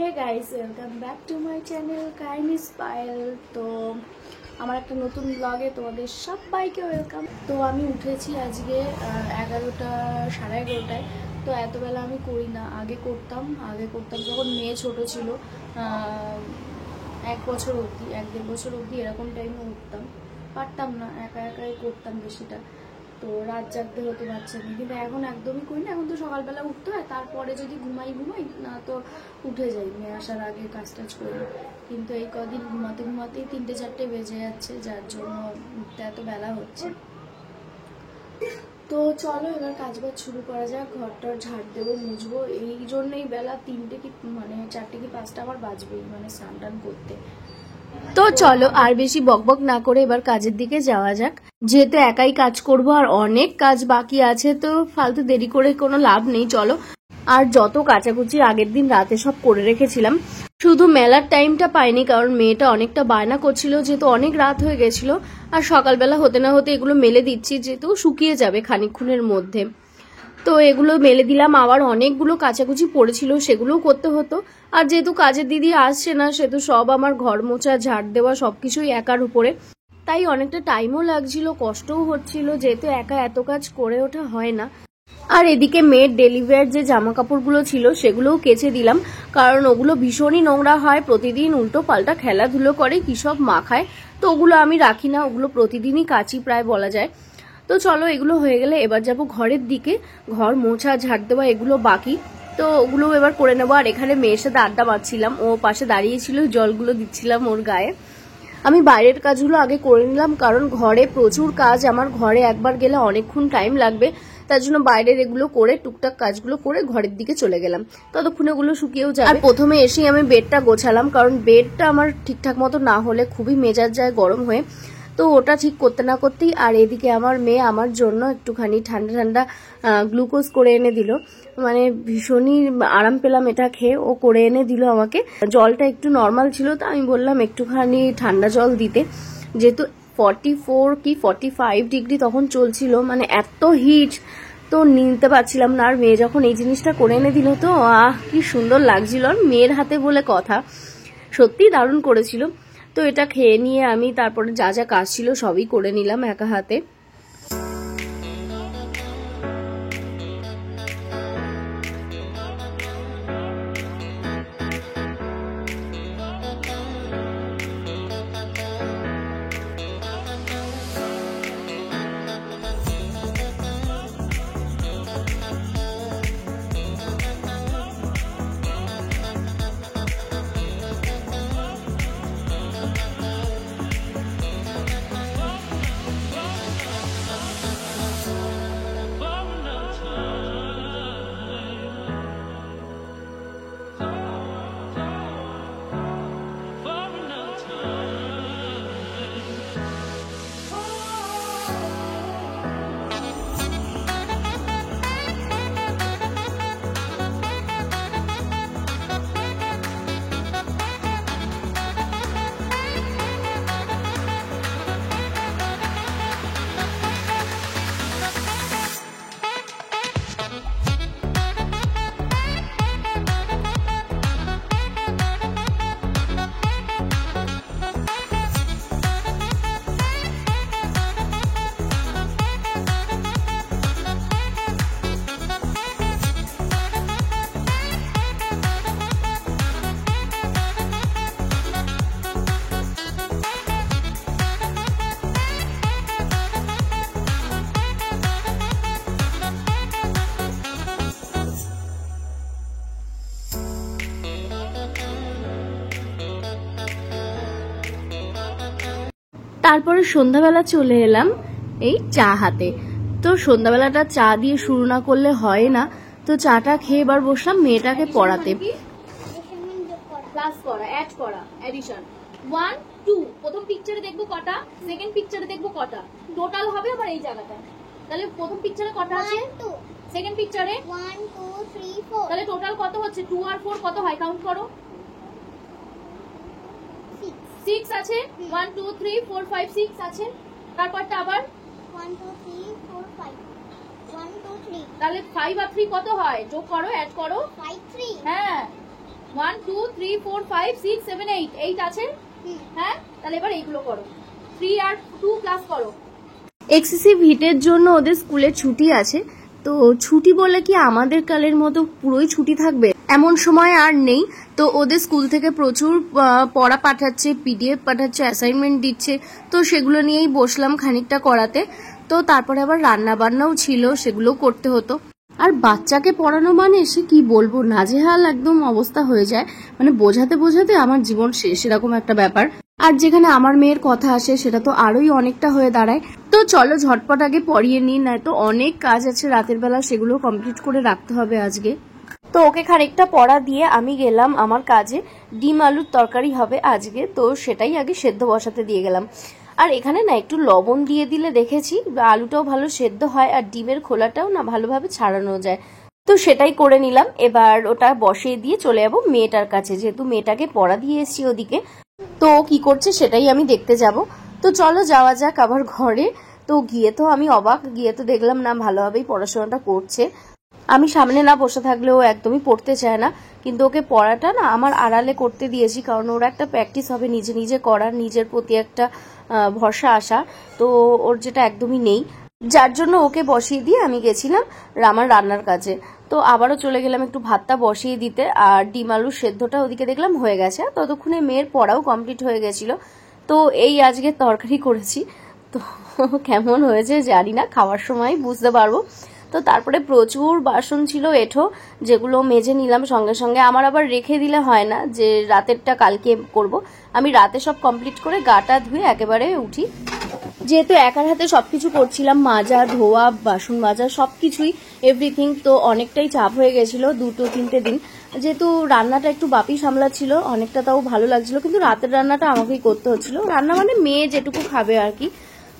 Hey guys, welcome back to my channel কাইনিস পায়েল। তো আমার একটা নতুন ব্লগে তোমাদের সবাইকে ওয়েলকাম। তো আমি উঠেছি আজকে 11টা, সাড়ে 11টায়। তো এতবেলা আমি করি না, আগে করতাম যখন মেয়ে ছোট ছিল, 1 বছর অবধি, 1-1.5 বছর অবধি এরকম টাইমে উঠতাম, পারতাম না, একা একাই করতাম বেশিটা। তো রাত জাগতে হতো বাচ্চা নিয়ে, কিন্তু এখন একদমই করি না। এখন তো সকালবেলা উঠতে হয়, তারপরে যদি ঘুমাই না তো উঠে যাই মেয়ে আসার আগে, কাজ টাজ করি। কিন্তু এই কদিন ঘুমাতেই 3-4টে বেজে যাচ্ছে, যার জন্য উঠতে এত বেলা হচ্ছে। তো চলো এবার কাজবাজ শুরু করা যাক। ঘরটার ঝাড় দেবো, মুছবো, এই জন্যই বেলা 3টে কি 4টে কি 5টা আমার বাজবেই, স্নান টান করতে। তো চলো আর বেশি বকবক না করে এবার কাজের দিকে যাওয়া যাক। যেহেতু একাই কাজ করব আর অনেক কাজ বাকি আছে, তো ফালতু দেরি করে কোনো লাভ নেই। চলো। আর যত কাচাকুচি আগের দিন রাতে সব করে রেখেছিলাম, শুধু মেলার টাইমটা পাইনি, কারণ মেয়েটা অনেকটা বায়না করছিল, যেহেতু অনেক রাত হয়ে গেছিল। আর সকালবেলা হতে না হতে এগুলো মেলে দিচ্ছি, যেহেতু শুকিয়ে যাবে খানিকক্ষণের মধ্যে। তো এগুলো মেলে দিলাম। আবার অনেকগুলো কাচাকুচি পড়েছিল, সেগুলোও করতে হতো। আর যেহেতু কাজের দিদি আসছে না, সেহেতু সব আমার ঘর মোছা, ঝাড় দেওয়া সবকিছুই একার উপরে, তাই অনেকটা টাইমও লাগছিল, কষ্টও হচ্ছিল, যেহেতু একা এত কাজ করে ওঠা হয় না। আর এদিকে মেয়ের ডেলিভারির যে জামা কাপড়গুলো ছিল সেগুলোও কেচে দিলাম, কারণ ওগুলো ভীষণই নোংরা হয়, প্রতিদিন উল্টো পাল্টা খেলাধুলো করে, কি সব মাখায়। তো ওগুলো আমি রাখি না, ওগুলো প্রতিদিনই কাচি প্রায় বলা যায়। তো চলো এগুলো হয়ে গেলে এবার যাব ঘরের দিকে। ঘর মোছা, ঝাড় দেওয়া এগুলো বাকি, তো ওগুলো এবার করে নেবো। আর এখানে মেয়ের সাথে আড্ডা মারছিলাম, ও পাশে দাঁড়িয়েছিল, জলগুলো দিচ্ছিলাম ওর গায়ে। আমি বাইরের কাজগুলো আগে করে নিলাম, কারণ ঘরে প্রচুর কাজ, আমার ঘরে একবার গেলে অনেকক্ষণ টাইম লাগবে, তার জন্য বাইরের এগুলো করে টুকটাক কাজগুলো করে ঘরের দিকে চলে গেলাম, ততক্ষণে ওগুলো শুকিয়েও যাবে। আর প্রথমে এসেই আমি বেডটা গোছালাম, কারণ বেডটা আমার ঠিকঠাক মতো না হলে খুবই মেজাজ যায় গরম হয়ে। তো ওটা ঠিক করতে না করতেই আর এদিকে আমার মেয়ে আমার জন্য একটুখানি ঠান্ডা ঠান্ডা গ্লুকোজ করে এনে দিল। ভীষণই আরাম পেলাম এটা খেয়ে, ও করে এনে দিল আমাকে। জলটা একটু নর্মাল ছিল, তো আমি বললাম একটুখানি ঠান্ডা জল দিতে, যেহেতু 44 কি 45 ডিগ্রি তখন চলছিল, এত হিট, তো নিতে পারছিলাম না। আর মেয়ে যখন এই জিনিসটা করে এনে দিল, তো কি সুন্দর লাগছিল। আর মেয়ের হাতে বলে কথা, সত্যি দারুণ করেছিল। তো এটা খেয়ে নিয়ে আমি তারপরে যা যা কাজ ছিল সবই করে নিলাম একা হাতে। তারপরে সন্ধ্যাবেলা চলে এলাম এই চা হাতে। তো সন্ধ্যাবেলাটা চা দিয়ে শুরু না করলে হয় না, তো চাটা খেয়ে এবার বসলাম মেয়েটাকে পড়াতে। প্লাস করা, অ্যাড করা, অ্যাডিশন 1 2, প্রথম পিকচারে দেখবো কটা, সেকেন্ড পিকচারে দেখবো কটা, টোটাল হবে আবার এই জায়গাটা। তাহলে প্রথম পিকচারে কটা আছে, সেকেন্ড পিকচারে 1 2 3 4, তাহলে টোটাল কত হচ্ছে, 2 আর 4 কত হয়, কাউন্ট করো। 6 আছে, 1 2 3 4 5 6 আছে। তারপরটা আবার 1 2 3 4 5 1 2 3, তাহলে 5 আর 3 কত হয়, যোগ করো, অ্যাড করো, 5 3, হ্যাঁ 1 2 3 4 5 6 7 8 8 আছে। হ্যাঁ, তাহলে এবার এইগুলো করো, 3 আর 2 ক্লাস করো। এক্সেসিভ হিটের জন্য ওদের স্কুলে ছুটি আছে। তো ছুটি বলে কি আমাদের কালের মতো পুরোই ছুটি থাকবে এমন সময় আর নেই। তো ওদের স্কুল থেকে প্রচুর পড়া পাঠাচ্ছে, পিডিএফ পাঠাচ্ছে, অ্যাসাইনমেন্ট দিচ্ছে। তো সেগুলো নিয়েই বসলাম খানিকটা করাতে। তো তারপরে আবার রান্না বান্নাও ছিল, সেগুলোও করতে হতো। আর বাচ্চাকে পড়ানো মানে সে কি বলবো, নাজেহাল একদম অবস্থা হয়ে যায়। মানে বোঝাতে বোঝাতে আমার জীবন শেষ, এরকম একটা ব্যাপার। আর যেখানে আমার মেয়ের কথা আসে সেটা তো আরোই অনেকটা হয়ে দাঁড়ায়। তো চলো ঝটপট আগে পড়িয়ে নিই, নয়তো অনেক কাজ আছে রাতের বেলা, সেগুলো কমপ্লিট করে রাখতে হবে আজকে। তো ওকে খানিকটা পড়া দিয়ে আমি গেলাম আমার কাজে। ডিম আলুর তরকারি হবে আজকে, তো সেটাই আগে সেদ্ধ বসাতে দিয়ে গেলাম। আর এখানে না একটু লবণ দিয়ে দিলে দেখেছি আলুটাও ভালো সেদ্ধ হয়, আর ডিমের খোলাটাও না ভালোভাবে ছাড়ানো যায়। তো সেটাই করে নিলাম। এবার ওটা বসিয়ে দিয়ে চলে যাবো মেয়েটার কাছে, যেহেতু মেয়েটাকে পড়া দিয়ে এসছি ওদিকে। তো কি করছে সেটাই আমি দেখতে যাব। তো চলো যাওয়া যাক আবার ঘরে। তো গিয়ে তো আমি অবাক, গিয়ে তো দেখলাম না ভালোভাবেই পড়াশোনাটা করছে। আমি সামনে না বসে থাকলেও একদমই পড়তে চায় না, কিন্তু ওকে পড়াটা না আমার আড়ালে করতে দিয়েছি, কারণ ওর একটা প্র্যাকটিস হবে নিজে নিজে করার, নিজের প্রতি একটা ভরসা আসা। তো ওর যেটা একদমই নেই, যার জন্য ওকে বসিয়ে দিয়ে আমি গেছিলাম আমার রান্নার কাজে। তো আবারও চলে গেলাম একটু ভাতটা বসিয়ে দিতে, আর ডিম আলুর সেদ্ধটা ওদিকে দেখলাম হয়ে গেছে। ততক্ষণে মেয়ের পড়াও কমপ্লিট হয়ে গেছিল। তো এই আজকে তরকারি করেছি। তো কেমন হয়েছে জানি না, খাওয়ার সময় বুঝতে পারবো। তো তারপরে প্রচুর বাসন ছিল এঁঠো, যেগুলো মেজে নিলাম সঙ্গে সঙ্গে। আমার আবার রেখে দিলে হয় না যে রাতেরটা কালকে করব, আমি রাতে সব কমপ্লিট করে গাটা ধুয়ে একেবারে উঠি। যেহেতু একার হাতে সবকিছু করছিলাম, মাজা ধোয়া বাসন মাজা সবকিছুই এভরিথিং, তো অনেকটাই চাপ হয়ে গেছিল 2-3 দিন। যেহেতু রান্নাটা একটু বাপি সামলাচ্ছিল, অনেকটা তাও ভালো লাগছিল, কিন্তু রাতের রান্নাটা আমাকেই করতে হচ্ছিল। রান্না মানে মেয়ে যেটুকু খাবে আর কি।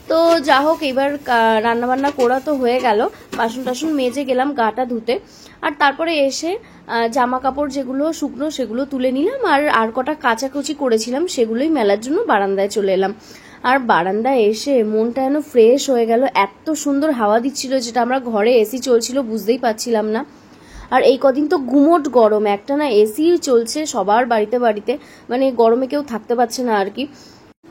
তো যা হোক, এবার রান্নাবান্না করা তো হয়ে গেল, বাসন টাসন মেজে গেলাম গাটা ধুতে। আর তারপরে এসে জামা কাপড় যেগুলো শুকনো সেগুলো তুলে নিলাম, আর কটা কাচাকুচি করেছিলাম সেগুলোই মেলার জন্য বারান্দায় চলে এলাম। আর বারান্দায় এসে মনটা যেন ফ্রেশ হয়ে গেল, এত সুন্দর হাওয়া দিচ্ছিল, যেটা আমরা ঘরে এসি চলছিল বুঝতেই পারছিলাম না। আর এই কদিন তো গুমোট গরম, একটা না এসি চলছে সবার বাড়িতে বাড়িতে, মানে গরমে কেউ থাকতে পারছে না আর কি।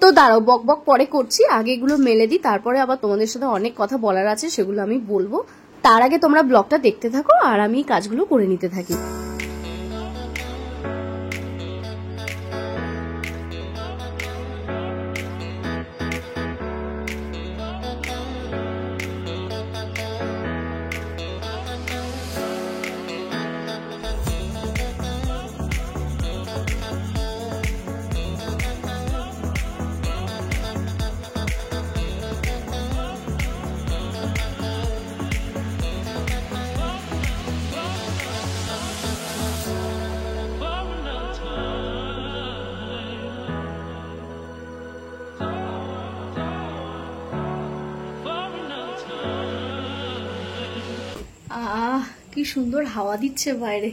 তো দাঁড়াও, বক বক পরে করছি, আগে এগুলো মেলে দিই, তারপরে আবার তোমাদের সাথে অনেক কথা বলার আছে, সেগুলো আমি বলবো। তার আগে তোমরা ব্লগটা দেখতে থাকো আর আমি কাজগুলো করে নিতে থাকি। কি সুন্দর হাওয়া দিচ্ছে বাইরে,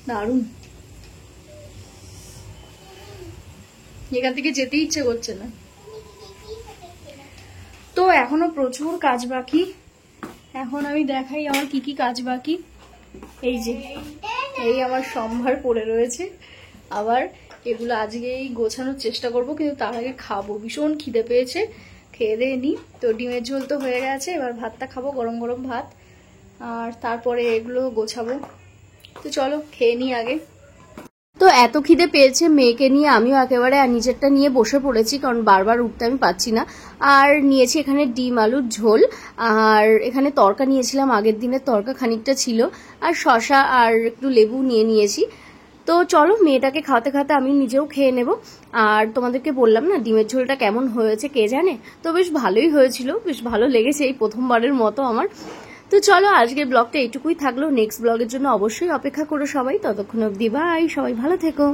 দারুণ। এখান থেকে যেতে ইচ্ছে করছে না। তো এখনো প্রচুর কাজ বাকি। এখন আমি দেখাই আমার কি কি কাজ বাকি। এই যে এই আমার সম্ভার পড়ে রয়েছে, আবার এগুলো আজকেই গোছানোর চেষ্টা করব, কিন্তু তার আগে খাবো, ভীষণ খিদে পেয়েছে, খেয়ে দিয়ে নি। তো ডিমের ঝোল তো হয়ে গেছে, এবার ভাতটা খাবো, গরম গরম ভাত, আর তারপরে এগুলো গোছাবো। তো চলো খেয়ে নিই আগে। তো এত খিদে পেয়েছে মেয়েকে নিয়ে আমিও একেবারে নিজেরটা নিয়ে বসে পড়েছি, কারণ বারবার উঠতে আমি পাচ্ছি না। আর নিয়েছি এখানে ডিম আলুর ঝোল, আর এখানে তরকা নিয়েছিলাম, আগের দিনের তরকা খানিকটা ছিল, আর শসা আর একটু লেবু নিয়েছি। তো চলো মেয়েটাকে খাওয়াতে খাওয়াতে আমি নিজেও খেয়ে নেব। আর তোমাদেরকে বললাম না ডিমের ঝোলটা কেমন হয়েছে কে জানে, তো বেশ ভালোই হয়েছিল, বেশ ভালো লেগেছে এই প্রথমবারের মতো আমার। তো চলো আজকের ব্লগটা এইটুকুই থাকলো, নেক্সট ব্লগের জন্য অবশ্যই অপেক্ষা করো সবাই। ততক্ষণ অবধি বাই, সবাই ভালো থেকো।